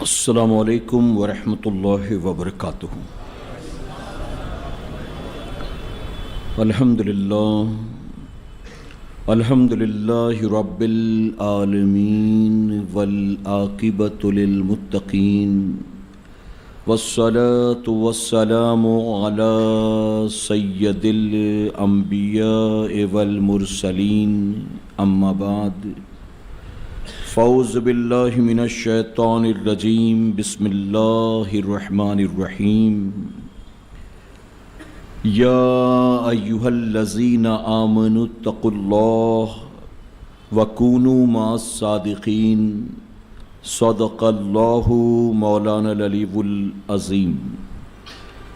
السلام علیکم ورحمۃ اللہ وبرکاتہ۔ الحمد للہ رب العالمین والعاقبۃ للمتقین والصلاة والسلام علی سید الانبیاء والمرسلین اما بعد فاعوذ باللہ من الشیطان الرجیم بسم اللہ الرحمن الرحیم یا ایہا الذین آمنوا اتقوا اللہ وکونوا مع الصادقین صدق اللہ مولانا العلی العظیم۔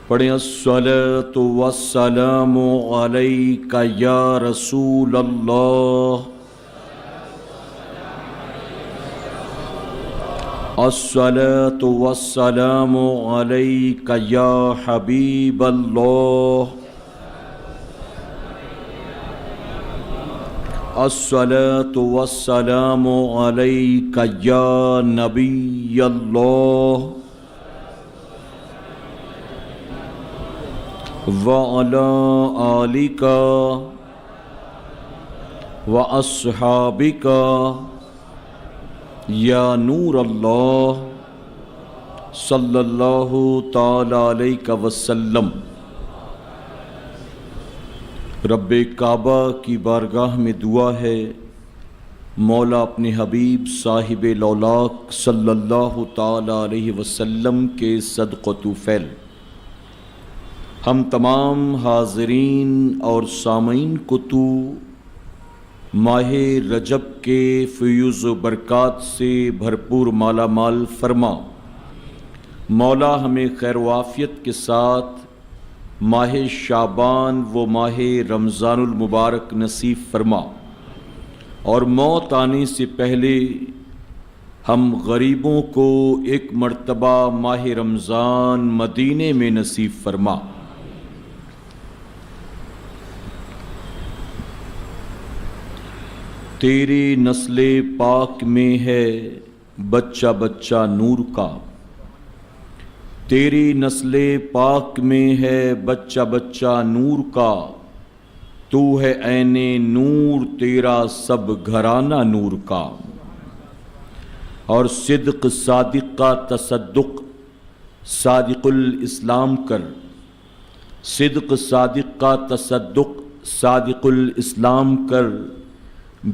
پڑھیں الصلاۃ والسلام علیک یا رسول اللہ، الصلاۃ والسلام علیک یا حبیب اللہ، الصلاۃ والسلام علیک یا نبی اللہ وعلی آلک واصحابک یا نور اللہ صلی اللہ تعالی علیہ وسلم۔ رب کعبہ کی بارگاہ میں دعا ہے، مولا اپنے حبیب صاحب لولاک صلی اللہ تعالی علیہ وسلم کے صدق و طفیل ہم تمام حاضرین اور سامعین کو تو ماہ رجب کے فیوز و برکات سے بھرپور مالا مال فرما۔ مولا ہمیں خیر و عافیت کے ساتھ ماہ شعبان و ماہ رمضان المبارک نصیب فرما، اور موت آنے سے پہلے ہم غریبوں کو ایک مرتبہ ماہ رمضان مدینے میں نصیب فرما۔ تیری نسل پاک میں ہے بچہ بچہ نور کا، تیری نسل پاک میں ہے بچہ بچہ نور کا، تو ہے عین نور تیرا سب گھرانہ نور کا۔ اور صدق صادق کا تصدق صادق الاسلام کر، صدق صادق کا تصدق صادق الاسلام کر،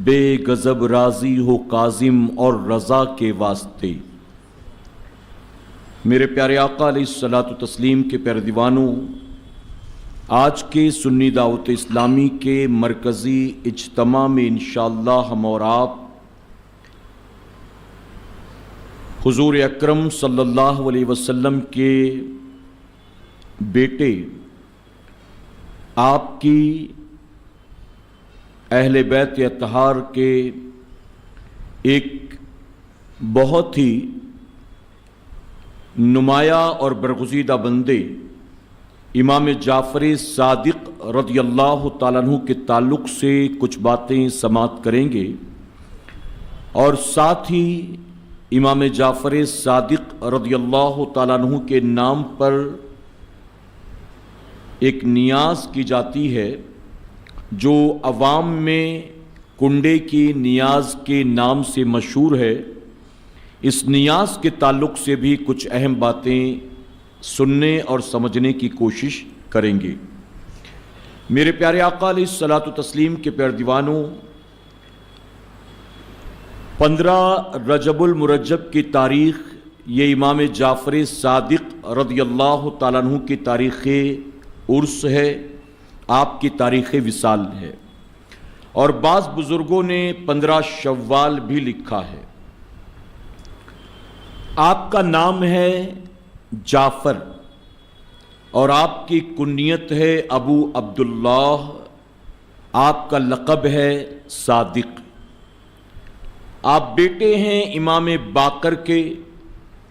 بے غضب راضی ہو کاظم اور رضا کے واسطے۔ میرے پیارے آقا علیہ الصلاۃ والتسلیم کے پیارے دیوانوں، آج کے سنی دعوت اسلامی کے مرکزی اجتماع میں انشاءاللہ ہم اور آپ حضور اکرم صلی اللہ علیہ وسلم کے بیٹے، آپ کی اہل بیت اطہار کے ایک بہت ہی نمایاں اور برگزیدہ بندے امام جعفر صادق رضی اللہ تعالیٰ عنہ کے تعلق سے کچھ باتیں سماعت کریں گے، اور ساتھ ہی امام جعفر صادق رضی اللہ تعالیٰ عنہ کے نام پر ایک نیاز کی جاتی ہے جو عوام میں کنڈے کی نیاز کے نام سے مشہور ہے۔ اس نیاز کے تعلق سے بھی کچھ اہم باتیں سننے اور سمجھنے کی کوشش کریں گے۔ میرے پیارے آقا علیہ الصلاۃ والتسلیم کے پیارے دیوانوں، 15 رجب المرجب کی تاریخ یہ امام جعفر صادق رضی اللہ تعالیٰ عنہ کی تاریخ عرس ہے، آپ کی تاریخ وصال ہے، اور بعض بزرگوں نے 15 شوال بھی لکھا ہے۔ آپ کا نام ہے جعفر اور آپ کی کنیت ہے ابو عبداللہ، آپ کا لقب ہے صادق۔ آپ بیٹے ہیں امام باقر کے،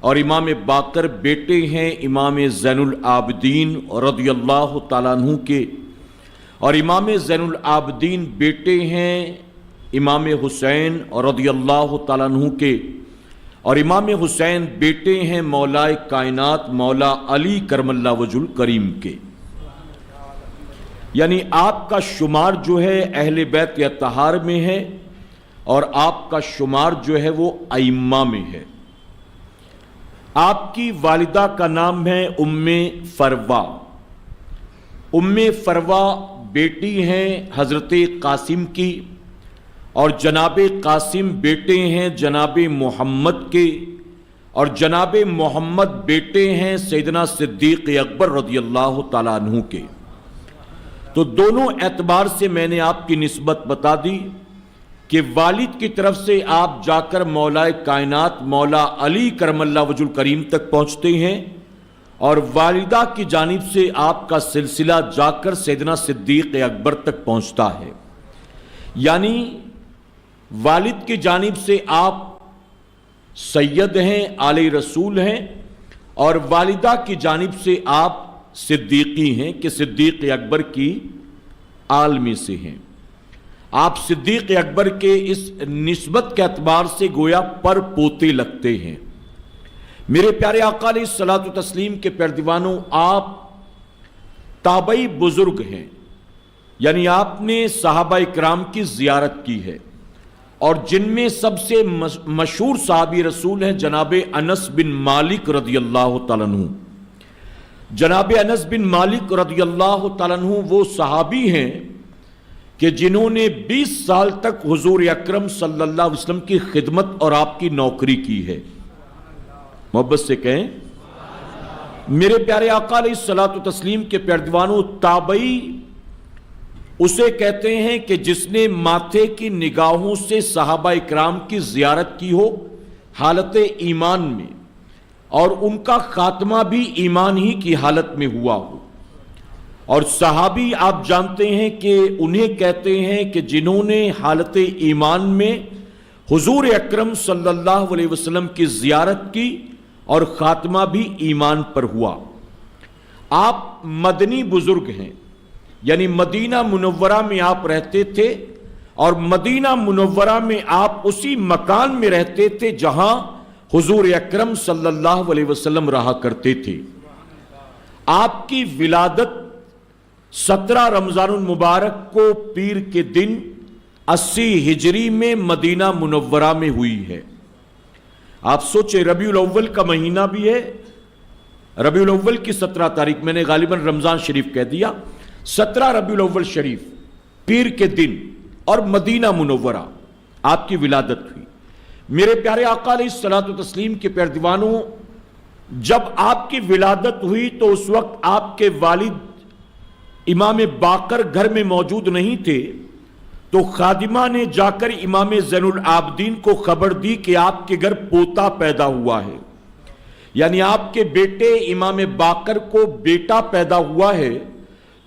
اور امام باقر بیٹے ہیں امام زین العابدین رضی اللہ تعالیٰ عنہ کے، اور امام زین العابدین بیٹے ہیں امام حسین رضی اللہ تعالیٰ عنہ کے، اور امام حسین بیٹے ہیں مولا کائنات مولا علی کرم اللہ وجہ الکریم کے، یعنی آپ کا شمار جو ہے اہل بیت اطہار میں ہے اور آپ کا شمار جو ہے وہ ائمہ میں ہے۔ آپ کی والدہ کا نام ہے ام فروا۔ ام فروا بیٹی ہیں حضرت قاسم کی، اور جناب قاسم بیٹے ہیں جناب محمد کے، اور جناب محمد بیٹے ہیں سیدنا صدیق اکبر رضی اللہ تعالیٰ عنہ کے۔ تو دونوں اعتبار سے میں نے آپ کی نسبت بتا دی کہ والد کی طرف سے آپ جا کر مولا کائنات مولا علی کرم اللہ وجہ الکریم تک پہنچتے ہیں، اور والدہ کی جانب سے آپ کا سلسلہ جا کر سیدنا صدیق اکبر تک پہنچتا ہے، یعنی والد کی جانب سے آپ سید ہیں، آل رسول ہیں، اور والدہ کی جانب سے آپ صدیقی ہیں کہ صدیق اکبر کی آل میں سے ہیں۔ آپ صدیق اکبر کے اس نسبت کے اعتبار سے گویا پر پوتے لگتے ہیں۔ میرے پیارے آقا علیہ الصلوۃ والتسلیم کے پیردیوانوں، آپ تابعی بزرگ ہیں، یعنی آپ نے صحابہ اکرام کی زیارت کی ہے، اور جن میں سب سے مشہور صحابی رسول ہیں جناب انس بن مالک رضی اللہ تعالیٰ عنہ۔ جناب انس بن مالک رضی اللہ تعالیٰ عنہ وہ صحابی ہیں کہ جنہوں نے 20 سال تک حضور اکرم صلی اللہ علیہ وسلم کی خدمت اور آپ کی نوکری کی ہے۔ محبت سے کہیں میرے پیارے آقا علیہ الصلوۃ والتسلیم کے پیردیوانوں، تابعی اسے کہتے ہیں کہ جس نے ماتھے کی نگاہوں سے صحابہ اکرام کی زیارت کی ہو حالت ایمان میں، اور ان کا خاتمہ بھی ایمان ہی کی حالت میں ہوا ہو۔ اور صحابی آپ جانتے ہیں کہ انہیں کہتے ہیں کہ جنہوں نے حالت ایمان میں حضور اکرم صلی اللہ علیہ وسلم کی زیارت کی اور خاتمہ بھی ایمان پر ہوا۔ آپ مدنی بزرگ ہیں، یعنی مدینہ منورہ میں آپ رہتے تھے، اور مدینہ منورہ میں آپ اسی مکان میں رہتے تھے جہاں حضور اکرم صلی اللہ علیہ وسلم رہا کرتے تھے۔ آپ کی ولادت 17 رمضان المبارک کو پیر کے دن 80 ہجری میں مدینہ منورہ میں ہوئی ہے۔ آپ سوچیں ربیع الاول کا مہینہ بھی ہے، ربیع الاول کی 17 تاریخ، میں نے غالباً رمضان شریف کہہ دیا، 17 ربیع الاول شریف پیر کے دن، اور مدینہ منورہ آپ کی ولادت ہوئی۔ میرے پیارے آقا علیہ الصلوۃ والتسلیم کے پیردیوانوں، جب آپ کی ولادت ہوئی تو اس وقت آپ کے والد امام باقر گھر میں موجود نہیں تھے، تو خادمہ نے جا کر امام زین العابدین کو خبر دی کہ آپ کے گھر پوتا پیدا ہوا ہے، یعنی آپ کے بیٹے امام باقر کو بیٹا پیدا ہوا ہے۔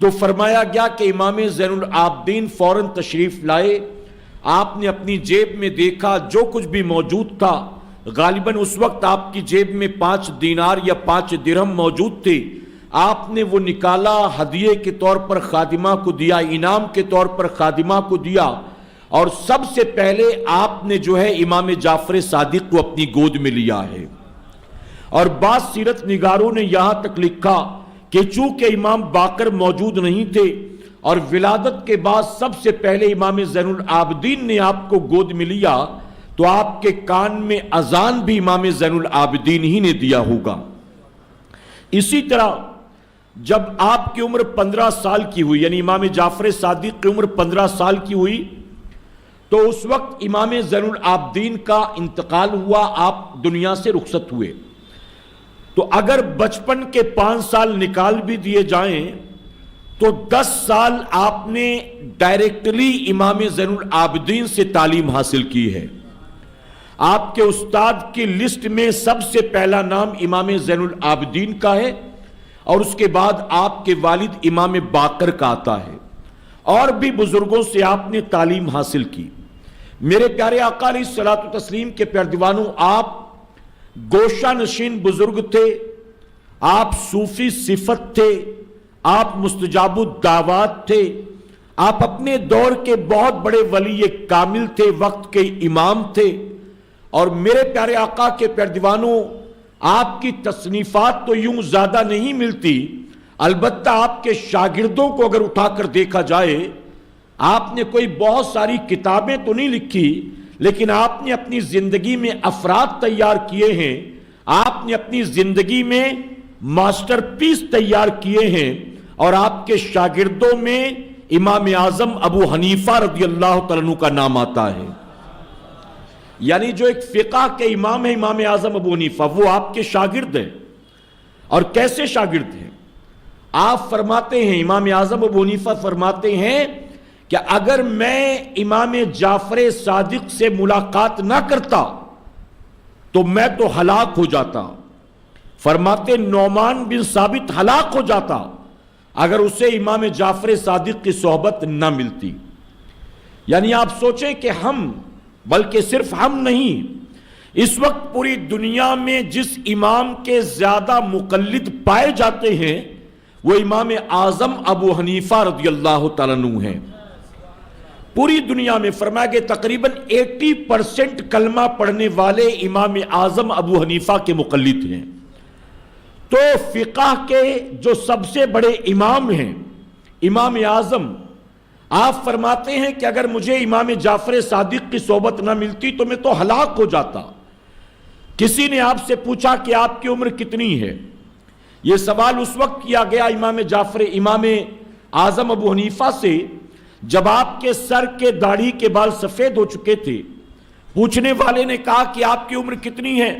تو فرمایا گیا کہ امام زین العابدین فوراً تشریف لائے۔ آپ نے اپنی جیب میں دیکھا جو کچھ بھی موجود تھا، غالباً اس وقت آپ کی جیب میں 5 دینار یا 5 درہم موجود تھے۔ آپ نے وہ نکالا، ہدیے کے طور پر خادمہ کو دیا، انعام کے طور پر خادمہ کو دیا، اور سب سے پہلے آپ نے جو ہے امام جعفر صادق کو اپنی گود میں لیا ہے۔ اور بعض سیرت نگاروں نے یہاں تک لکھا کہ چونکہ امام باقر موجود نہیں تھے اور ولادت کے بعد سب سے پہلے امام زین العابدین نے آپ کو گود میں لیا، تو آپ کے کان میں اذان بھی امام زین العابدین ہی نے دیا ہوگا۔ اسی طرح جب آپ کی عمر 15 سال کی ہوئی، یعنی امام جعفر صادق کی عمر 15 سال کی ہوئی، تو اس وقت امام زین العابدین کا انتقال ہوا، آپ دنیا سے رخصت ہوئے۔ تو اگر بچپن کے 5 سال نکال بھی دیے جائیں تو 10 سال آپ نے ڈائریکٹلی امام زین العابدین سے تعلیم حاصل کی ہے۔ آپ کے استاد کی لسٹ میں سب سے پہلا نام امام زین العابدین کا ہے، اور اس کے بعد آپ کے والد امام باقر کا آتا ہے، اور بھی بزرگوں سے آپ نے تعلیم حاصل کی۔ میرے پیارے آقا علیہ الصلوۃ والتسلیم کے پیردیوانوں، آپ گوشہ نشین بزرگ تھے، آپ صوفی صفت تھے، آپ مستجاب الدعوات تھے، آپ اپنے دور کے بہت بڑے ولی کامل تھے، وقت کے امام تھے، اور میرے پیارے آقا کے پیردیوانوں، آپ کی تصنیفات تو یوں زیادہ نہیں ملتی، البتہ آپ کے شاگردوں کو اگر اٹھا کر دیکھا جائے، آپ نے کوئی بہت ساری کتابیں تو نہیں لکھی، لیکن آپ نے اپنی زندگی میں افراد تیار کیے ہیں، آپ نے اپنی زندگی میں ماسٹر پیس تیار کیے ہیں، اور آپ کے شاگردوں میں امام اعظم ابو حنیفہ رضی اللہ تعالیٰ عنہ کا نام آتا ہے۔ یعنی جو ایک فقہ کے امام ہے امام اعظم ابو حنیفہ، وہ آپ کے شاگرد ہیں۔ اور کیسے شاگرد ہیں؟ آپ فرماتے ہیں، امام اعظم ابو حنیفہ فرماتے ہیں کہ اگر میں امام جعفر صادق سے ملاقات نہ کرتا تو میں تو ہلاک ہو جاتا۔ فرماتے نعمان بن ثابت ہلاک ہو جاتا اگر اسے امام جعفر صادق کی صحبت نہ ملتی۔ یعنی آپ سوچیں کہ ہم، بلکہ صرف ہم نہیں، اس وقت پوری دنیا میں جس امام کے زیادہ مقلد پائے جاتے ہیں وہ امام اعظم ابو حنیفہ رضی اللہ تعالیٰ عنہ ہیں۔ پوری دنیا میں فرمایا کہ تقریباً 80% کلمہ پڑھنے والے امام اعظم ابو حنیفہ کے مقلد ہیں۔ تو فقہ کے جو سب سے بڑے امام ہیں امام اعظم، آپ فرماتے ہیں کہ اگر مجھے امام جعفر صادق کی صحبت نہ ملتی تو میں تو ہلاک ہو جاتا۔ کسی نے آپ سے پوچھا کہ آپ کی عمر کتنی ہے؟ یہ سوال اس وقت کیا گیا امام اعظم ابو حنیفہ سے جب آپ کے سر کے داڑھی کے بال سفید ہو چکے تھے۔ پوچھنے والے نے کہا کہ آپ کی عمر کتنی ہے؟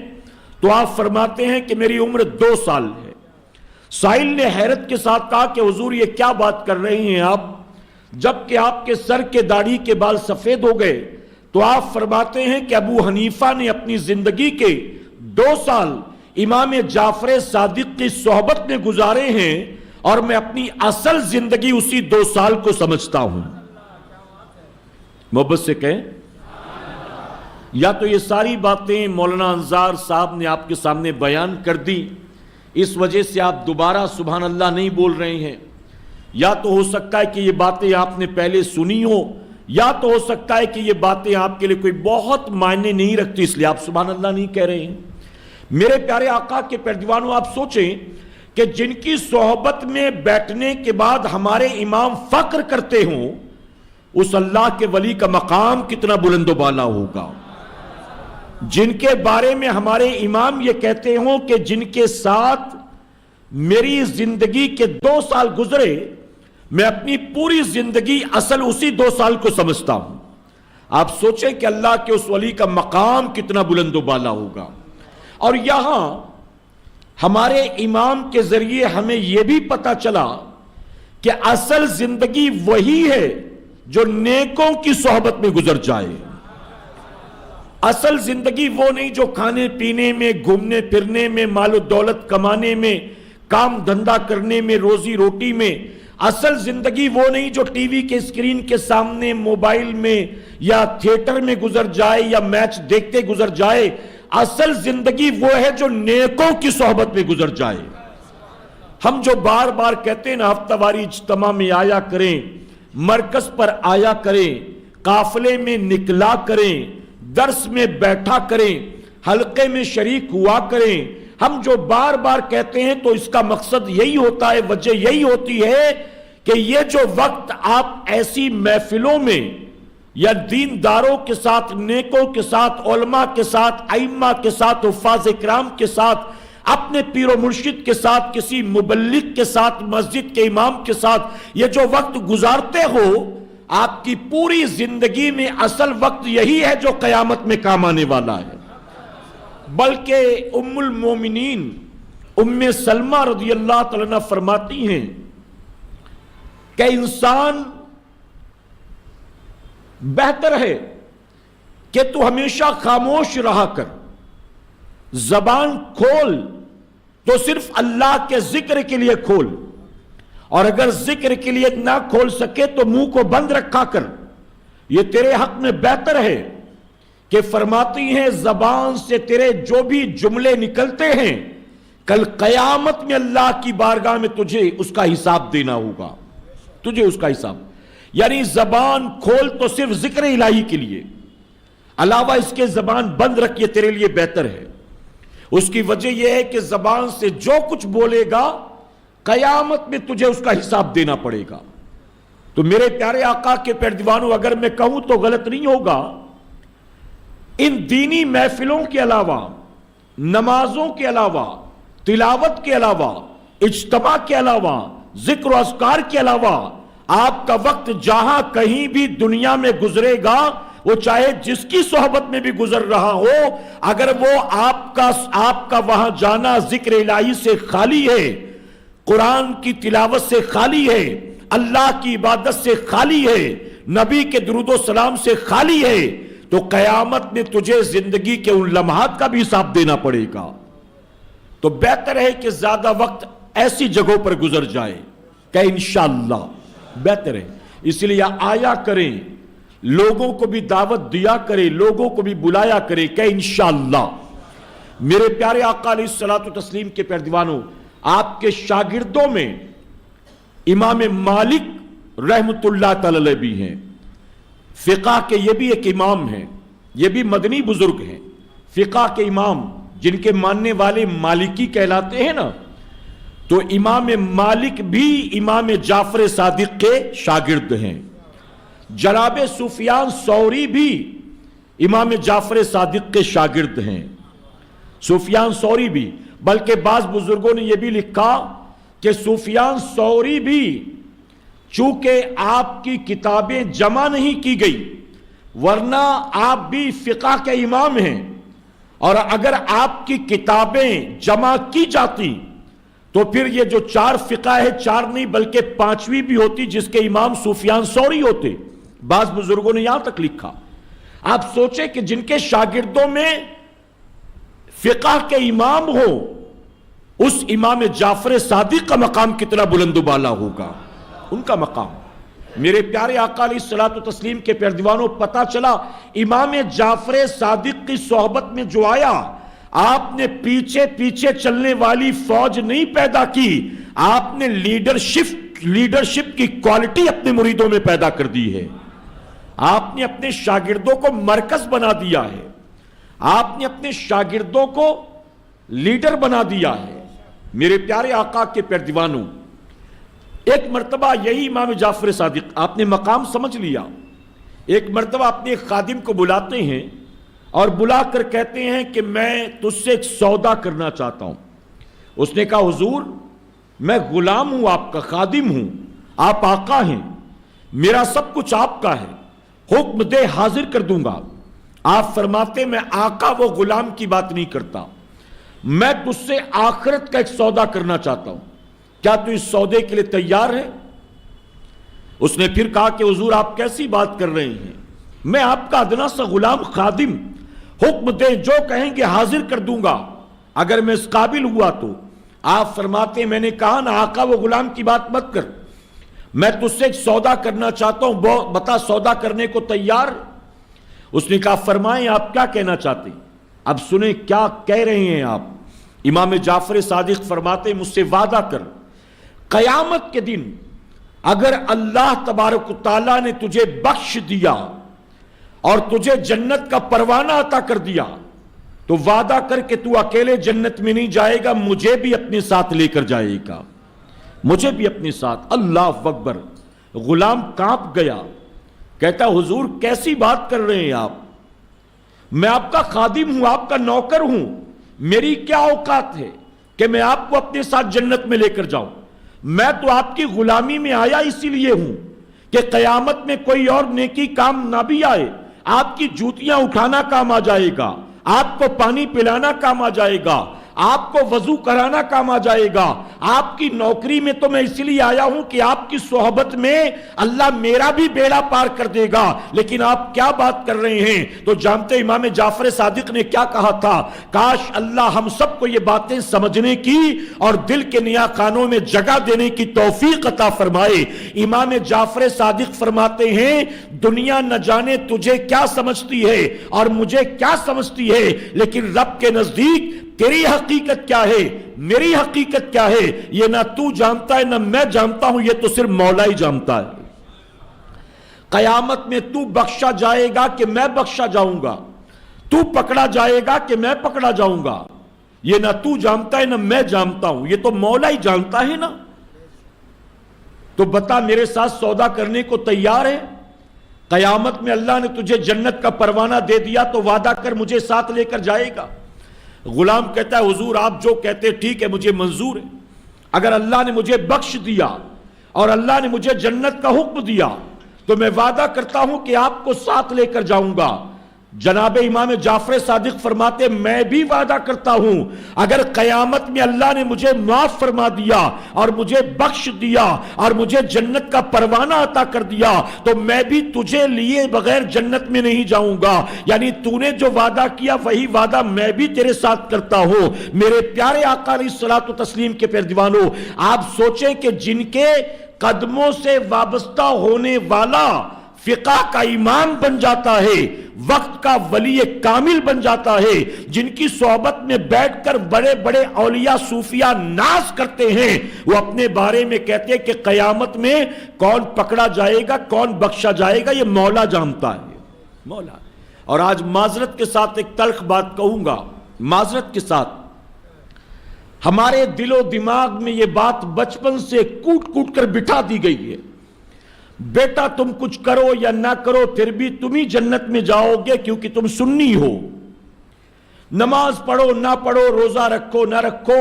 تو آپ فرماتے ہیں کہ میری عمر 2 سال ہے۔ سائل نے حیرت کے ساتھ کہا کہ حضور یہ کیا بات کر رہے ہیں آپ، جبکہ آپ کے سر کے داڑھی کے بال سفید ہو گئے؟ تو آپ فرماتے ہیں کہ ابو حنیفہ نے اپنی زندگی کے 2 سال امام جعفر صادق کی صحبت میں گزارے ہیں، اور میں اپنی اصل زندگی اسی 2 سال کو سمجھتا ہوں۔ محبت سے کہیں، یا تو یہ ساری باتیں مولانا انصار صاحب نے آپ کے سامنے بیان کر دی، اس وجہ سے آپ دوبارہ سبحان اللہ نہیں بول رہے ہیں، یا تو ہو سکتا ہے کہ یہ باتیں آپ نے پہلے سنی ہو، یا تو ہو سکتا ہے کہ یہ باتیں آپ کے لیے کوئی بہت معنی نہیں رکھتی اس لیے آپ سبحان اللہ نہیں کہہ رہے ہیں۔ میرے پیارے آقا کے پیروانوں، آپ سوچیں کہ جن کی صحبت میں بیٹھنے کے بعد ہمارے امام فخر کرتے ہوں، اس اللہ کے ولی کا مقام کتنا بلند و بالا ہوگا۔ جن کے بارے میں ہمارے امام یہ کہتے ہوں کہ جن کے ساتھ میری زندگی کے 2 سال گزرے، میں اپنی پوری زندگی اصل اسی 2 سال کو سمجھتا ہوں۔ آپ سوچیں کہ اللہ کے اس ولی کا مقام کتنا بلند و بالا ہوگا۔ اور یہاں ہمارے امام کے ذریعے ہمیں یہ بھی پتا چلا کہ اصل زندگی وہی ہے جو نیکوں کی صحبت میں گزر جائے۔ اصل زندگی وہ نہیں جو کھانے پینے میں، گھومنے پھرنے میں، مال و دولت کمانے میں، کام دھندا کرنے میں، روزی روٹی میں۔ اصل زندگی وہ نہیں جو ٹی وی کے اسکرین کے سامنے، موبائل میں یا تھیٹر میں گزر جائے یا میچ دیکھتے گزر جائے۔ اصل زندگی وہ ہے جو نیکوں کی صحبت میں گزر جائے۔ ہم جو بار بار کہتے ہیں نا، ہفتہ واری اجتماع میں آیا کریں، مرکز پر آیا کریں، قافلے میں نکلا کریں، درس میں بیٹھا کریں، حلقے میں شریک ہوا کریں، ہم جو بار بار کہتے ہیں تو اس کا مقصد یہی ہوتا ہے، وجہ یہی ہوتی ہے کہ یہ جو وقت آپ ایسی محفلوں میں یا دینداروں کے ساتھ، نیکوں کے ساتھ، علماء کے ساتھ، ائمہ کے ساتھ، حفاظ کرام کے ساتھ، اپنے پیر و مرشد کے ساتھ، کسی مبلغ کے ساتھ، مسجد کے امام کے ساتھ یہ جو وقت گزارتے ہو، آپ کی پوری زندگی میں اصل وقت یہی ہے جو قیامت میں کام آنے والا ہے۔ بلکہ ام المومنین ام سلمہ رضی اللہ تعالیٰ عنہ فرماتی ہیں کہ انسان بہتر ہے کہ تو ہمیشہ خاموش رہا کر، زبان کھول تو صرف اللہ کے ذکر کے لیے کھول، اور اگر ذکر کے لیے نہ کھول سکے تو منہ کو بند رکھا کر، یہ تیرے حق میں بہتر ہے۔ کہ فرماتی ہیں زبان سے تیرے جو بھی جملے نکلتے ہیں، کل قیامت میں اللہ کی بارگاہ میں تجھے اس کا حساب دینا ہوگا، تجھے اس کا حساب۔ یعنی زبان کھول تو صرف ذکر الہی کے لیے، علاوہ اس کے زبان بند رکھ، یہ تیرے لیے بہتر ہے۔ اس کی وجہ یہ ہے کہ زبان سے جو کچھ بولے گا قیامت میں تجھے اس کا حساب دینا پڑے گا۔ تو میرے پیارے آقا کے پیروانوں، اگر میں کہوں تو غلط نہیں ہوگا، ان دینی محفلوں کے علاوہ، نمازوں کے علاوہ، تلاوت کے علاوہ، اجتماع کے علاوہ، ذکر و اذکار کے علاوہ آپ کا وقت جہاں کہیں بھی دنیا میں گزرے گا، وہ چاہے جس کی صحبت میں بھی گزر رہا ہو، اگر وہ آپ کا وہاں جانا ذکر الہی سے خالی ہے، قرآن کی تلاوت سے خالی ہے، اللہ کی عبادت سے خالی ہے، نبی کے درود و سلام سے خالی ہے، تو قیامت میں تجھے زندگی کے ان لمحات کا بھی حساب دینا پڑے گا۔ تو بہتر ہے کہ زیادہ وقت ایسی جگہوں پر گزر جائے کہ انشاءاللہ بہتر ہے۔ اس لیے آیا کریں، لوگوں کو بھی دعوت دیا کرے، لوگوں کو بھی بلایا کرے کہ انشاءاللہ۔ میرے پیارے آقا علیہ الصلوۃ والتسلیم کے پیروانوں، آپ کے شاگردوں میں امام مالک رحمت اللہ تعالی بھی ہیں، فقہ کے یہ بھی ایک امام ہیں، یہ بھی مدنی بزرگ ہیں، فقہ کے امام جن کے ماننے والے مالکی کہلاتے ہیں نا، تو امام مالک بھی امام جعفر صادق کے شاگرد ہیں، جناب سفیان ثوری بھی امام جعفر صادق کے شاگرد ہیں، سفیان ثوری بھی، بلکہ بعض بزرگوں نے یہ بھی لکھا کہ سفیان ثوری بھی چونکہ آپ کی کتابیں جمع نہیں کی گئی، ورنہ آپ بھی فقہ کے امام ہیں، اور اگر آپ کی کتابیں جمع کی جاتی تو پھر یہ جو 4 فقہ ہے، 4 نہیں بلکہ 5ویں بھی ہوتی، جس کے امام سفیان ثوری ہوتے۔ بعض بزرگوں نے یہاں تک لکھا۔ آپ سوچیں کہ جن کے شاگردوں میں فقہ کے امام ہو، اس امام جعفر صادق کا مقام کتنا بلند و بالا ہوگا، ان کا مقام۔ میرے پیارے آقا علیہ الصلوۃ والتسلیم کے پیروانوں، پتہ چلا امام جعفر صادق کی صحبت میں جو آیا، آپ نے پیچھے پیچھے چلنے والی فوج نہیں پیدا کی، آپ نے لیڈرشپ کی کوالٹی اپنے مریدوں میں پیدا کر دی ہے۔ آپ نے اپنے شاگردوں کو مرکز بنا دیا ہے، آپ نے اپنے شاگردوں کو لیڈر بنا دیا ہے۔ میرے پیارے آقا کے پیروانوں، ایک مرتبہ یہی امام جعفر صادق، آپ نے مقام سمجھ لیا، ایک مرتبہ اپنے خادم کو بلاتے ہیں اور بلا کر کہتے ہیں کہ میں تجھ سے ایک سودا کرنا چاہتا ہوں۔ اس نے کہا حضور میں غلام ہوں، آپ کا خادم ہوں، آپ آقا ہیں، میرا سب کچھ آپ کا ہے، حکم دے حاضر کر دوں گا۔ آپ فرماتے میں آقا و غلام کی بات نہیں کرتا، میں تجھ سے آخرت کا ایک سودا کرنا چاہتا ہوں، کیا تو اس سودے کے لیے تیار ہے؟ اس نے پھر کہا کہ حضور آپ کیسی بات کر رہے ہیں، میں آپ کا ادنا سا غلام خادم، حکم دیں جو کہیں گے حاضر کر دوں گا اگر میں اس قابل ہوا تو۔ آپ فرماتے ہیں میں نے کہا نا آقا و غلام کی بات مت کر، میں تجھ سے ایک سودا کرنا چاہتا ہوں، بتا سودا کرنے کو تیار؟ اس نے کہا فرمائیں آپ کیا کہنا چاہتے ہیں؟ اب سنیں کیا کہہ رہے ہیں آپ۔ امام جعفر صادق فرماتے مجھ سے وعدہ کر، قیامت کے دن اگر اللہ تبارک و تعالیٰ نے تجھے بخش دیا اور تجھے جنت کا پروانہ عطا کر دیا تو وعدہ کر کہ تو اکیلے جنت میں نہیں جائے گا، مجھے بھی اپنے ساتھ لے کر جائے گا، مجھے بھی اپنے ساتھ۔ اللہ اکبر! غلام کانپ گیا، کہتا حضور کیسی بات کر رہے ہیں آپ، میں آپ کا خادم ہوں، آپ کا نوکر ہوں، میری کیا اوقات ہے کہ میں آپ کو اپنے ساتھ جنت میں لے کر جاؤں؟ میں تو آپ کی غلامی میں آیا اسی لیے ہوں کہ قیامت میں کوئی اور نیکی کام نہ بھی آئے، آپ کی جوتیاں اٹھانا کام آ جائے گا، آپ کو پانی پلانا کام آ جائے گا، آپ کو وضو کرانا کام آ جائے گا، آپ کی نوکری میں تو میں اس لیے آیا ہوں کہ آپ کی صحبت میں اللہ میرا بھی بیڑا پار کر دے گا، لیکن آپ کیا بات کر رہے ہیں؟ تو جانتے امام جعفر صادق نے کیا کہا تھا؟ کاش اللہ ہم سب کو یہ باتیں سمجھنے کی اور دل کے نیا کانوں میں جگہ دینے کی توفیق عطا فرمائے۔ امام جعفر صادق فرماتے ہیں دنیا نہ جانے تجھے کیا سمجھتی ہے اور مجھے کیا سمجھتی ہے، لیکن رب کے نزدیک تیری حقیقت کیا ہے، میری حقیقت کیا ہے، یہ نہ تو جانتا ہے نہ میں جانتا ہوں، یہ تو صرف مولا ہی جانتا ہے۔ قیامت میں تو بخشا جائے گا کہ میں بخشا جاؤں گا، تو پکڑا جائے گا کہ میں پکڑا جاؤں گا، یہ نہ تو جانتا ہے نہ میں جانتا ہوں، یہ تو مولا ہی جانتا ہے نا۔ تو بتا میرے ساتھ سودا کرنے کو تیار ہے؟ قیامت میں اللہ نے تجھے جنت کا پروانہ دے دیا تو وعدہ کر مجھے ساتھ لے کر جائے گا؟ غلام کہتا ہے حضور آپ جو کہتے ٹھیک ہے، مجھے منظور ہے۔ اگر اللہ نے مجھے بخش دیا اور اللہ نے مجھے جنت کا حکم دیا تو میں وعدہ کرتا ہوں کہ آپ کو ساتھ لے کر جاؤں گا۔ جناب امام جعفر صادق فرماتے میں بھی وعدہ کرتا ہوں اگر قیامت میں اللہ نے مجھے معاف فرما دیا اور مجھے بخش دیا اور مجھے جنت کا پروانہ عطا کر دیا تو میں بھی تجھے لیے بغیر جنت میں نہیں جاؤں گا، یعنی تو نے جو وعدہ کیا وہی وعدہ میں بھی تیرے ساتھ کرتا ہوں۔ میرے پیارے آقا علیہ الصلوۃ والتسلیم کے پیروانوں، آپ سوچیں کہ جن کے قدموں سے وابستہ ہونے والا فقہ کا امام بن جاتا ہے، وقت کا ولی کامل بن جاتا ہے، جن کی صحبت میں بیٹھ کر بڑے بڑے اولیاء صوفیاء ناز کرتے ہیں، وہ اپنے بارے میں کہتے ہیں کہ قیامت میں کون پکڑا جائے گا کون بخشا جائے گا یہ مولا جانتا ہے، مولا۔ اور آج معذرت کے ساتھ ایک تلخ بات کہوں گا، معذرت کے ساتھ ہمارے دل و دماغ میں یہ بات بچپن سے کوٹ کوٹ کر بٹھا دی گئی ہے، بیٹا تم کچھ کرو یا نہ کرو پھر بھی تم ہی جنت میں جاؤ گے کیونکہ تم سنی ہو۔ نماز پڑھو نہ پڑھو، روزہ رکھو نہ رکھو،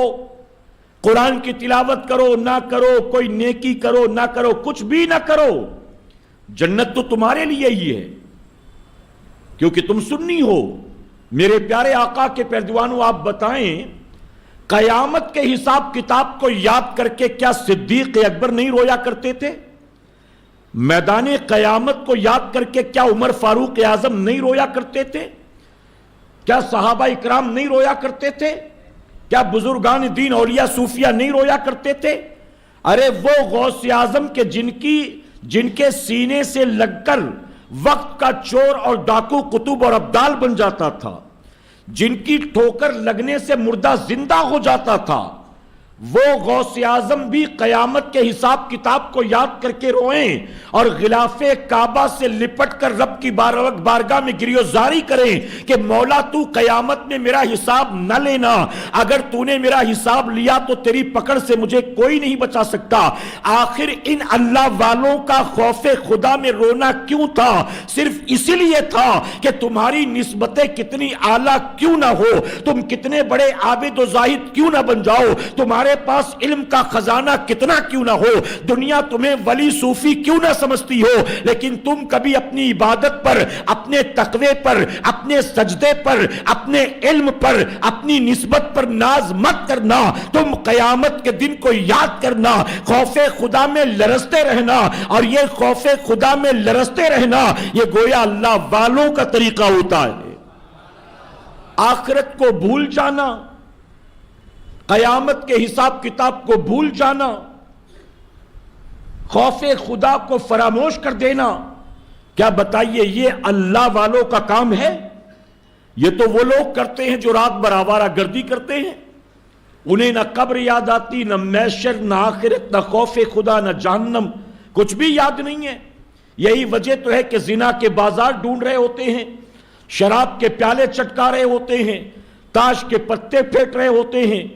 قرآن کی تلاوت کرو نہ کرو، کوئی نیکی کرو نہ کرو، کچھ بھی نہ کرو، جنت تو تمہارے لیے ہی ہے کیونکہ تم سنی ہو۔ میرے پیارے آقا کے پیروانوں آپ بتائیں قیامت کے حساب کتاب کو یاد کر کے کیا صدیق اکبر نہیں رویا کرتے تھے؟ میدان قیامت کو یاد کر کے کیا عمر فاروق اعظم نہیں رویا کرتے تھے؟ کیا صحابہ اکرام نہیں رویا کرتے تھے؟ کیا بزرگان دین اولیاء صوفیاء نہیں رویا کرتے تھے؟ ارے وہ غوث اعظم کے جن کے سینے سے لگ کر وقت کا چور اور ڈاکو قطب اور ابدال بن جاتا تھا، جن کی ٹھوکر لگنے سے مردہ زندہ ہو جاتا تھا، وہ غوث اعظم بھی قیامت کے حساب کتاب کو یاد کر کے روئیں اور غلاف کعبہ سے لپٹ کر رب کی بارگاہ میں گریزاری کریں کہ مولا تو قیامت میں میرا حساب نہ لینا، اگر تو نے میرا حساب لیا تو تیری پکڑ سے مجھے کوئی نہیں بچا سکتا۔ آخر ان اللہ والوں کا خوف خدا میں رونا کیوں تھا؟ صرف اسی لیے تھا کہ تمہاری نسبتیں کتنی اعلیٰ کیوں نہ ہو، تم کتنے بڑے عابد و زاہد کیوں نہ بن جاؤ، تمہارے پاس علم کا خزانہ کتنا کیوں نہ ہو، دنیا تمہیں ولی صوفی کیوں نہ سمجھتی ہو، لیکن تم کبھی اپنی عبادت پر، اپنے تقوی پر، اپنے سجدے پر، اپنے علم پر، اپنی نسبت پر ناز مت کرنا۔ تم قیامت کے دن کو یاد کرنا، خوف خدا میں لرزتے رہنا، اور یہ خوف خدا میں لرزتے رہنا یہ گویا اللہ والوں کا طریقہ ہوتا ہے۔ آخرت کو بھول جانا، قیامت کے حساب کتاب کو بھول جانا، خوف خدا کو فراموش کر دینا، کیا بتائیے یہ اللہ والوں کا کام ہے؟ یہ تو وہ لوگ کرتے ہیں جو رات بھر آوارہ گردی کرتے ہیں، انہیں نہ قبر یاد آتی، نہ محشر، نہ آخرت، نہ خوف خدا، نہ جہنم، کچھ بھی یاد نہیں ہے۔ یہی وجہ تو ہے کہ زنا کے بازار ڈھونڈ رہے ہوتے ہیں، شراب کے پیالے چٹکا رہے ہوتے ہیں، تاش کے پتے پھینٹ رہے ہوتے ہیں۔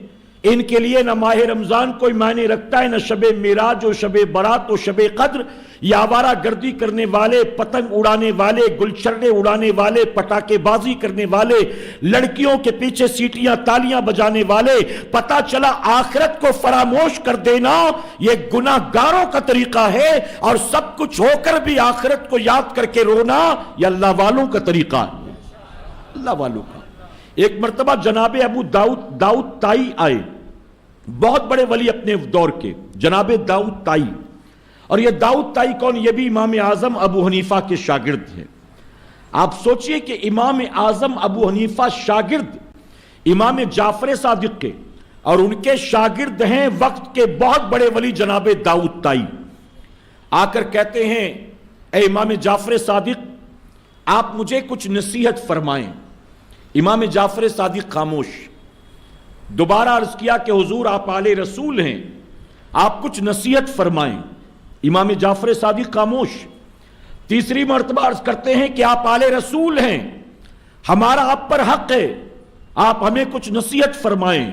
ان کے لیے نہ ماہ رمضان کوئی معنی رکھتا ہے، نہ شب معراج و شب برات و شب قدر۔ یہ آوارہ گردی کرنے والے، پتنگ اڑانے والے، گلچھرے اڑانے والے، پٹاخے بازی کرنے والے، لڑکیوں کے پیچھے سیٹیاں تالیاں بجانے والے، پتہ چلا آخرت کو فراموش کر دینا یہ گناہ گاروں کا طریقہ ہے، اور سب کچھ ہو کر بھی آخرت کو یاد کر کے رونا یہ اللہ والوں کا طریقہ ہے، اللہ والوں کا۔ ایک مرتبہ جناب ابو داؤد تائی آئے، بہت بڑے ولی اپنے دور کے، جناب داؤد تائی۔ اور یہ داؤد تائی کون؟ یہ بھی امام اعظم ابو حنیفہ کے شاگرد ہیں۔ آپ سوچئے کہ امام اعظم ابو حنیفہ شاگرد امام جعفر صادق کے، اور ان کے شاگرد ہیں وقت کے بہت بڑے ولی جناب داؤد تائی۔ آ کر کہتے ہیں اے امام جعفر صادق آپ مجھے کچھ نصیحت فرمائیں۔ امام جعفر صادق خاموش۔ دوبارہ عرض کیا کہ حضور آپ آل رسول ہیں، آپ کچھ نصیحت فرمائیں۔ امام جعفر صادق خاموش۔ تیسری مرتبہ عرض کرتے ہیں کہ آپ آل رسول ہیں، ہمارا آپ پر حق ہے، آپ ہمیں کچھ نصیحت فرمائیں۔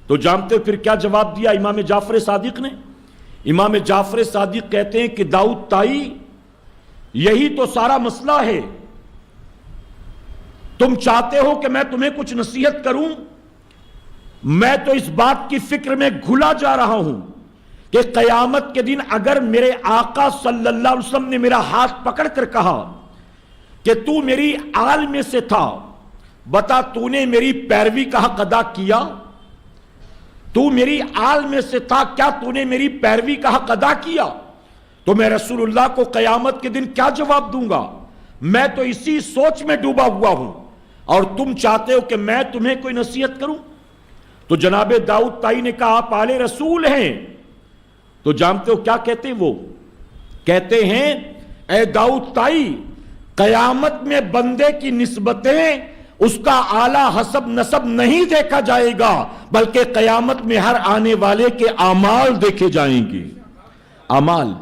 تو جانتے ہو پھر کیا جواب دیا امام جعفر صادق نے؟ امام جعفر صادق کہتے ہیں کہ داؤد طائی، یہی تو سارا مسئلہ ہے، تم چاہتے ہو کہ میں تمہیں کچھ نصیحت کروں، میں تو اس بات کی فکر میں گھلا جا رہا ہوں کہ قیامت کے دن اگر میرے آقا صلی اللہ علیہ وسلم نے میرا ہاتھ پکڑ کر کہا کہ تو میری آل میں سے تھا، بتا تو نے میری پیروی کا حق ادا کیا؟ تو میری آل میں سے تھا، کیا تو نے میری پیروی کا حق ادا کیا؟ تو میں رسول اللہ کو قیامت کے دن کیا جواب دوں گا؟ میں تو اسی سوچ میں ڈوبا ہوا ہوں، اور تم چاہتے ہو کہ میں تمہیں کوئی نصیحت کروں؟ تو جناب داؤد طائی نے کہا آپ آل رسول ہیں، تو جانتے ہو کیا کہتے ہیں وہ؟ کہتے ہیں اے داؤد طائی، قیامت میں بندے کی نسبتیں اس کا اعلیٰ حسب نسب نہیں دیکھا جائے گا، بلکہ قیامت میں ہر آنے والے کے اعمال دیکھے جائیں گے۔ اعمال۔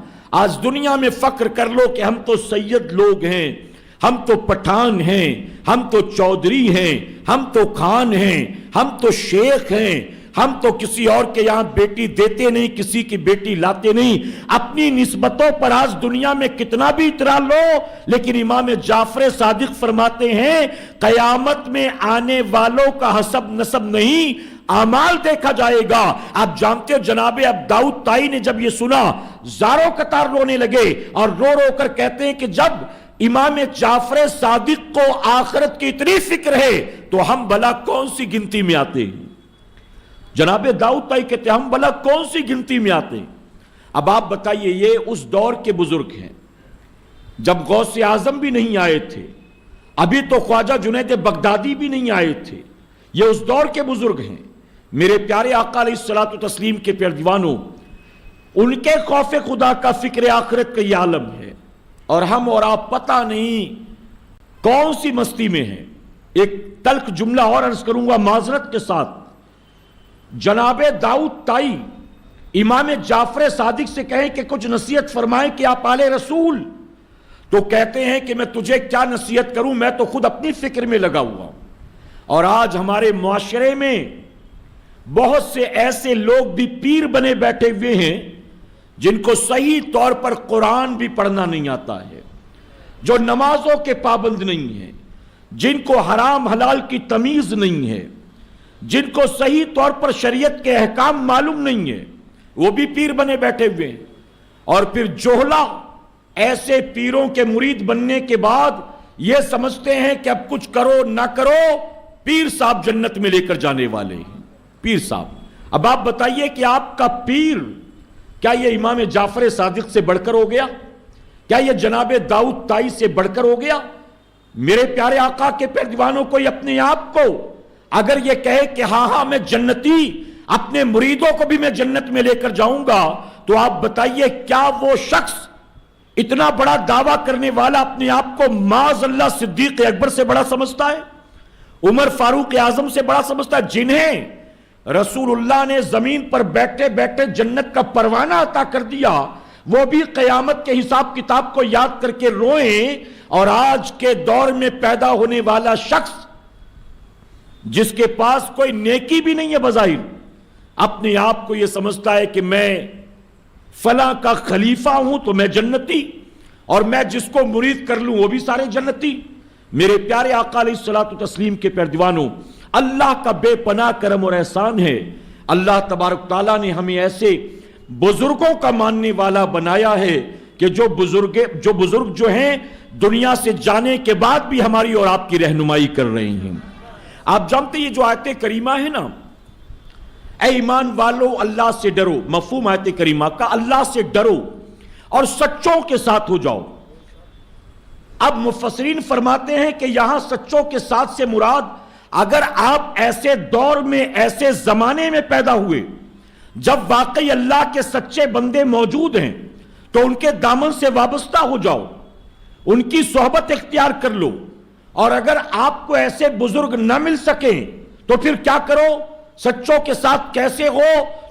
آج دنیا میں فخر کر لو کہ ہم تو سید لوگ ہیں، ہم تو پٹھان ہیں، ہم تو چودھری ہیں، ہم تو خان ہیں، ہم تو شیخ ہیں، ہم تو کسی اور کے یہاں بیٹی دیتے نہیں، کسی کی بیٹی لاتے نہیں۔ اپنی نسبتوں پر آج دنیا میں کتنا بھی اترا لو، لیکن امام جعفر صادق فرماتے ہیں قیامت میں آنے والوں کا حسب نسب نہیں، اعمال دیکھا جائے گا۔ آپ جانتے ہو جناب اب داؤد طائی نے جب یہ سنا زاروں قطار رونے لگے، اور رو رو کر کہتے ہیں کہ جب امام جعفر صادق کو آخرت کی اتنی فکر ہے تو ہم بھلا کون سی گنتی میں آتے ہیں؟ جناب داؤد طائی کہتے ہیں ہم بھلا کون سی گنتی میں آتے ہیں؟ اب آپ بتائیے، یہ اس دور کے بزرگ ہیں جب غوث اعظم بھی نہیں آئے تھے، ابھی تو خواجہ جنید بغدادی بھی نہیں آئے تھے، یہ اس دور کے بزرگ ہیں۔ میرے پیارے آقا علیہ الصلوۃ والتسلیم کے پیارے دیوانوں، ان کے خوف خدا کا فکر آخرت کا یہ عالم ہے، اور ہم اور آپ پتہ نہیں کون سی مستی میں ہیں۔ ایک تلخ جملہ اور عرض کروں گا معذرت کے ساتھ، جناب داؤد طائی امام جعفر صادق سے کہیں کہ کچھ نصیحت فرمائیں کہ آپ آل رسول، تو کہتے ہیں کہ میں تجھے کیا نصیحت کروں، میں تو خود اپنی فکر میں لگا ہوا ہوں۔ اور آج ہمارے معاشرے میں بہت سے ایسے لوگ بھی پیر بنے بیٹھے ہوئے ہیں جن کو صحیح طور پر قرآن بھی پڑھنا نہیں آتا ہے، جو نمازوں کے پابند نہیں ہیں، جن کو حرام حلال کی تمیز نہیں ہے، جن کو صحیح طور پر شریعت کے احکام معلوم نہیں ہے، وہ بھی پیر بنے بیٹھے ہوئے ہیں۔ اور پھر جوہلا ایسے پیروں کے مرید بننے کے بعد یہ سمجھتے ہیں کہ اب کچھ کرو نہ کرو پیر صاحب جنت میں لے کر جانے والے ہیں۔ پیر صاحب، اب آپ بتائیے کہ آپ کا پیر کیا یہ امام جعفر صادق سے بڑھ کر ہو گیا؟ کیا یہ جناب داؤد طائی سے بڑھ کر ہو گیا؟ میرے پیارے آقا کے پیارے دیوانوں کو اپنے آپ کو اگر یہ کہے کہ ہاں میں جنتی، اپنے مریدوں کو بھی میں جنت میں لے کر جاؤں گا، تو آپ بتائیے کیا وہ شخص اتنا بڑا دعویٰ کرنے والا اپنے آپ کو معاذ اللہ صدیق اکبر سے بڑا سمجھتا ہے، عمر فاروق اعظم سے بڑا سمجھتا ہے، جنہیں رسول اللہ نے زمین پر بیٹھے بیٹھے جنت کا پروانہ عطا کر دیا، وہ بھی قیامت کے حساب کتاب کو یاد کر کے روئیں؟ اور آج کے دور میں پیدا ہونے والا شخص جس کے پاس کوئی نیکی بھی نہیں ہے بظاہر، اپنے آپ کو یہ سمجھتا ہے کہ میں فلاں کا خلیفہ ہوں تو میں جنتی، اور میں جس کو مرید کر لوں وہ بھی سارے جنتی۔ میرے پیارے آقا علیہ الصلوۃ والتسلیم کے پیارے دیوانوں، اللہ کا بے پناہ کرم اور احسان ہے، اللہ تبارک تعالیٰ نے ہمیں ایسے بزرگوں کا ماننے والا بنایا ہے کہ جو بزرگ جو ہیں دنیا سے جانے کے بعد بھی ہماری اور آپ کی رہنمائی کر رہے ہیں۔ آپ جانتے یہ جو آیت کریمہ ہے نا، اے ایمان والو اللہ سے ڈرو، مفہوم آیت کریمہ کا اللہ سے ڈرو اور سچوں کے ساتھ ہو جاؤ۔ اب مفسرین فرماتے ہیں کہ یہاں سچوں کے ساتھ سے مراد، اگر آپ ایسے دور میں ایسے زمانے میں پیدا ہوئے جب واقعی اللہ کے سچے بندے موجود ہیں تو ان کے دامن سے وابستہ ہو جاؤ، ان کی صحبت اختیار کر لو، اور اگر آپ کو ایسے بزرگ نہ مل سکیں تو پھر کیا کرو؟ سچوں کے ساتھ کیسے ہو؟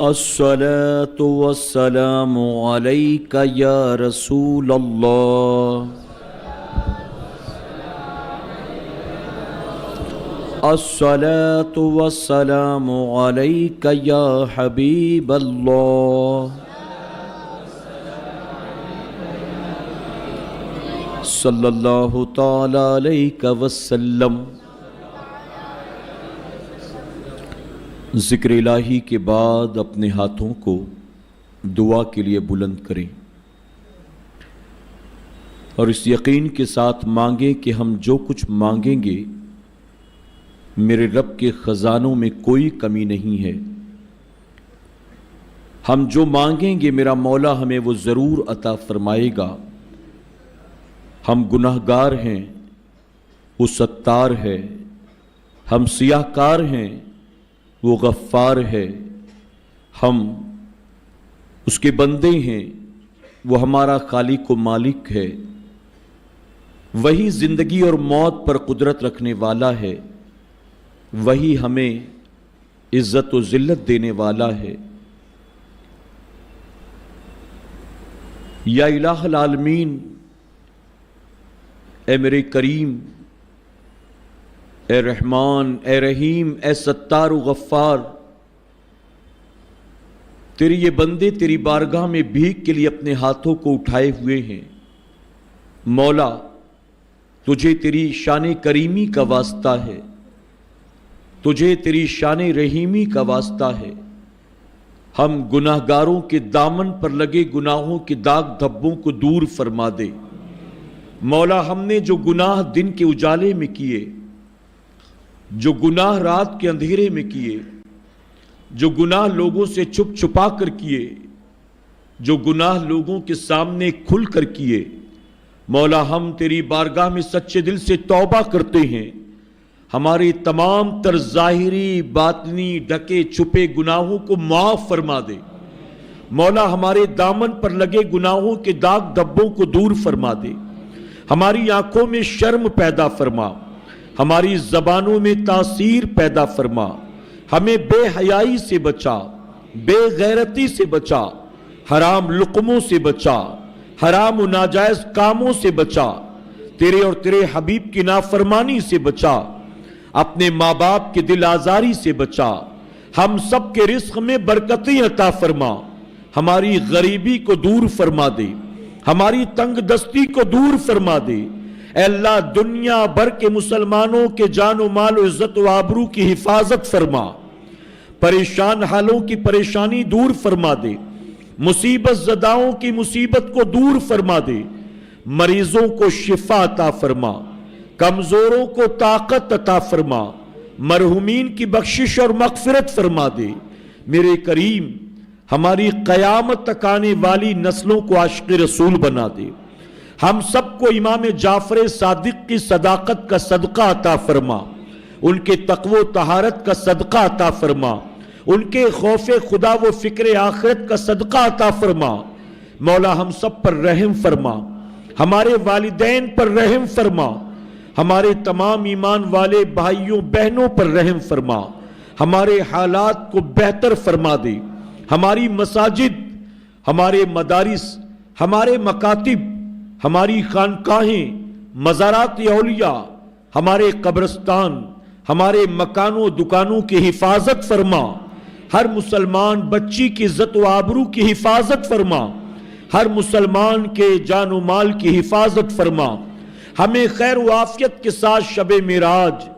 الصلاة والسلام عليك يا رسول الله الصلاة والسلام عليك يا حبيب الله صلی اللہ تعالی علیہ وسلم۔ ذکر الہی کے بعد اپنے ہاتھوں کو دعا کے لیے بلند کریں اور اس یقین کے ساتھ مانگیں کہ ہم جو کچھ مانگیں گے میرے رب کے خزانوں میں کوئی کمی نہیں ہے۔ ہم جو مانگیں گے میرا مولا ہمیں وہ ضرور عطا فرمائے گا۔ ہم گناہگار ہیں، وہ ستار ہے، ہم سیاہ کار ہیں، وہ غفار ہے، ہم اس کے بندے ہیں، وہ ہمارا خالق و مالک ہے، وہی زندگی اور موت پر قدرت رکھنے والا ہے، وہی ہمیں عزت و ذلت دینے والا ہے۔ یا الہ العالمین، اے میرے کریم، اے رحمان، اے رحیم، اے ستار و غفار، تیری یہ بندے تیری بارگاہ میں بھیک کے لیے اپنے ہاتھوں کو اٹھائے ہوئے ہیں۔ مولا تجھے تیری شان کریمی کا واسطہ ہے، تجھے تیری شان رحیمی کا واسطہ ہے۔ ہم گناہگاروں کے دامن پر لگے گناہوں کے داغ دھبوں کو دور فرما دے۔ مولا ہم نے جو گناہ دن کے اجالے میں کیے، جو گناہ رات کے اندھیرے میں کیے، جو گناہ لوگوں سے چھپ چھپا کر کیے، جو گناہ لوگوں کے سامنے کھل کر کیے، مولا ہم تیری بارگاہ میں سچے دل سے توبہ کرتے ہیں۔ ہمارے تمام تر ظاہری باطنی ڈھکے چھپے گناہوں کو معاف فرما دے۔ مولا ہمارے دامن پر لگے گناہوں کے داغ دھبوں کو دور فرما دے۔ ہماری آنکھوں میں شرم پیدا فرما، ہماری زبانوں میں تاثیر پیدا فرما، ہمیں بے حیائی سے بچا، بے غیرتی سے بچا، حرام لقموں سے بچا، حرام و ناجائز کاموں سے بچا، تیرے اور تیرے حبیب کی نافرمانی سے بچا، اپنے ماں باپ کی دل آزاری سے بچا، ہم سب کے رزق میں برکتیں عطا فرما، ہماری غریبی کو دور فرما دے، ہماری تنگ دستی کو دور فرما دے۔ اے اللہ دنیا بھر کے مسلمانوں کے جان و مال و عزت و آبرو کی حفاظت فرما، پریشان حالوں کی پریشانی دور فرما دے، مصیبت زداؤں کی مصیبت کو دور فرما دے، مریضوں کو شفا عطا فرما، کمزوروں کو طاقت عطا فرما، مرحومین کی بخشش اور مغفرت فرما دے۔ میرے کریم ہماری قیامت تک آنے والی نسلوں کو عاشق رسول بنا دے۔ ہم سب کو امام جعفر صادق کی صداقت کا صدقہ عطا فرما، ان کے تقوی و طہارت کا صدقہ عطا فرما، ان کے خوف خدا و فکر آخرت کا صدقہ عطا فرما۔ مولا ہم سب پر رحم فرما، ہمارے والدین پر رحم فرما، ہمارے تمام ایمان والے بھائیوں بہنوں پر رحم فرما، ہمارے حالات کو بہتر فرما دے۔ ہماری مساجد، ہمارے مدارس، ہمارے مکاتب، ہماری خانقاہیں، مزارات اولیاء، ہمارے قبرستان، ہمارے مکانوں دکانوں کی حفاظت فرما، ہر مسلمان بچی کی عزت و آبرو کی حفاظت فرما، ہر مسلمان کے جان و مال کی حفاظت فرما۔ ہمیں خیر و عافیت کے ساتھ شب معراج،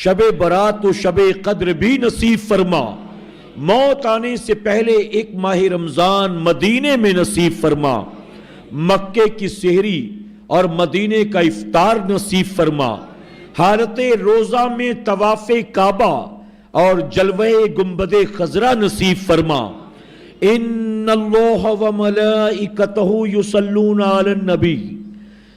شب برات و شب قدر بھی نصیب فرما۔ موت آنے سے پہلے ایک ماہ رمضان مدینے میں نصیب فرما، مکے کی سحری اور مدینے کا افطار نصیب فرما، حالت روزہ میں طواف کعبہ اور جلوہ گنبد خضرا نصیب فرما۔ ان اللہ و ملائکتہ یصلون علی النبی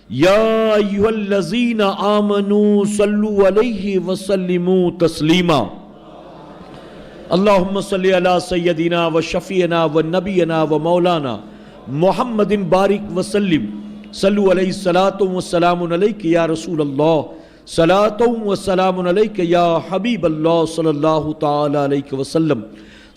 یا ایھا الذین آمنوا صلوا علیہ وسلموا تسلیما۔ اللہم صلی علی سیدنا و شفیعنا و نبینا و مولانا محمد بارک وسلم۔ صلو علیہ الصلاۃ والسلام علیک یا رسول اللہ، صلاۃ و سلام علیک یا حبیب اللہ صلی اللہ تعالی علیہ وسلم۔